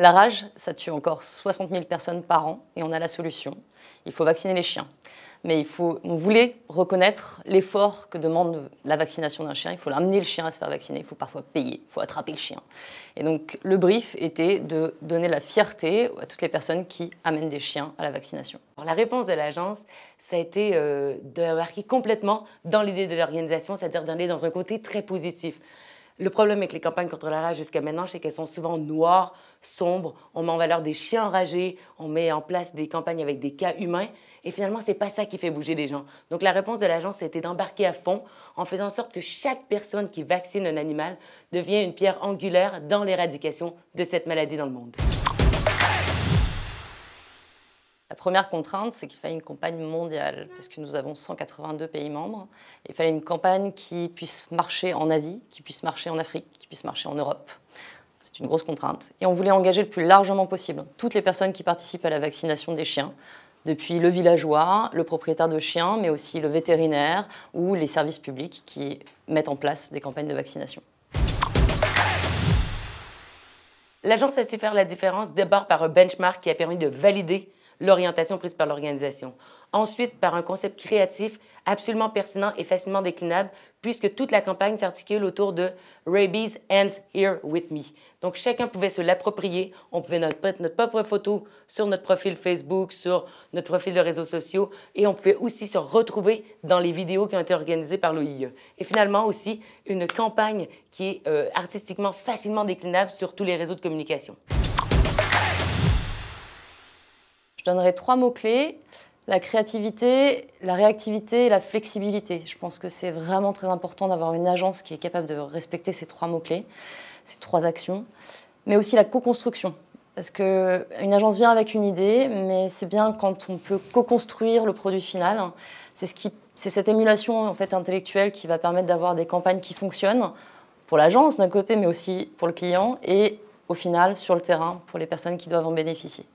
La rage, ça tue encore 60 000 personnes par an et on a la solution. Il faut vacciner les chiens. Mais on voulait reconnaître l'effort que demande la vaccination d'un chien. Il faut amener le chien à se faire vacciner, il faut parfois payer, il faut attraper le chien. Et donc le brief était de donner la fierté à toutes les personnes qui amènent des chiens à la vaccination. Alors, la réponse de l'agence, ça a été d'embarquer complètement dans l'idée de l'organisation, c'est-à-dire d'aller dans un côté très positif. Le problème avec les campagnes contre la rage jusqu'à maintenant, c'est qu'elles sont souvent noires, sombres. On met en valeur des chiens enragés, on met en place des campagnes avec des cas humains. Et finalement, c'est pas ça qui fait bouger les gens. Donc la réponse de l'agence, c'était d'embarquer à fond en faisant en sorte que chaque personne qui vaccine un animal devient une pierre angulaire dans l'éradication de cette maladie dans le monde. La première contrainte, c'est qu'il fallait une campagne mondiale, parce que nous avons 182 pays membres. Il fallait une campagne qui puisse marcher en Asie, qui puisse marcher en Afrique, qui puisse marcher en Europe. C'est une grosse contrainte. Et on voulait engager le plus largement possible toutes les personnes qui participent à la vaccination des chiens, depuis le villageois, le propriétaire de chiens, mais aussi le vétérinaire ou les services publics qui mettent en place des campagnes de vaccination. L'agence a su faire la différence d'abord par un benchmark qui a permis de valider l'orientation prise par l'organisation. Ensuite, par un concept créatif absolument pertinent et facilement déclinable, puisque toute la campagne s'articule autour de « Rabies ends here with me ». Donc, chacun pouvait se l'approprier. On pouvait mettre notre propre photo sur notre profil Facebook, sur notre profil de réseaux sociaux, et on pouvait aussi se retrouver dans les vidéos qui ont été organisées par l'OIE. Et finalement, aussi, une campagne qui est artistiquement facilement déclinable sur tous les réseaux de communication. Je donnerai 3 mots-clés, la créativité, la réactivité et la flexibilité. Je pense que c'est vraiment très important d'avoir une agence qui est capable de respecter ces 3 mots-clés, ces 3 actions, mais aussi la co-construction. Parce qu'une agence vient avec une idée, mais c'est bien quand on peut co-construire le produit final. C'est cette émulation en fait, intellectuelle qui va permettre d'avoir des campagnes qui fonctionnent pour l'agence d'un côté, mais aussi pour le client et au final, sur le terrain, pour les personnes qui doivent en bénéficier.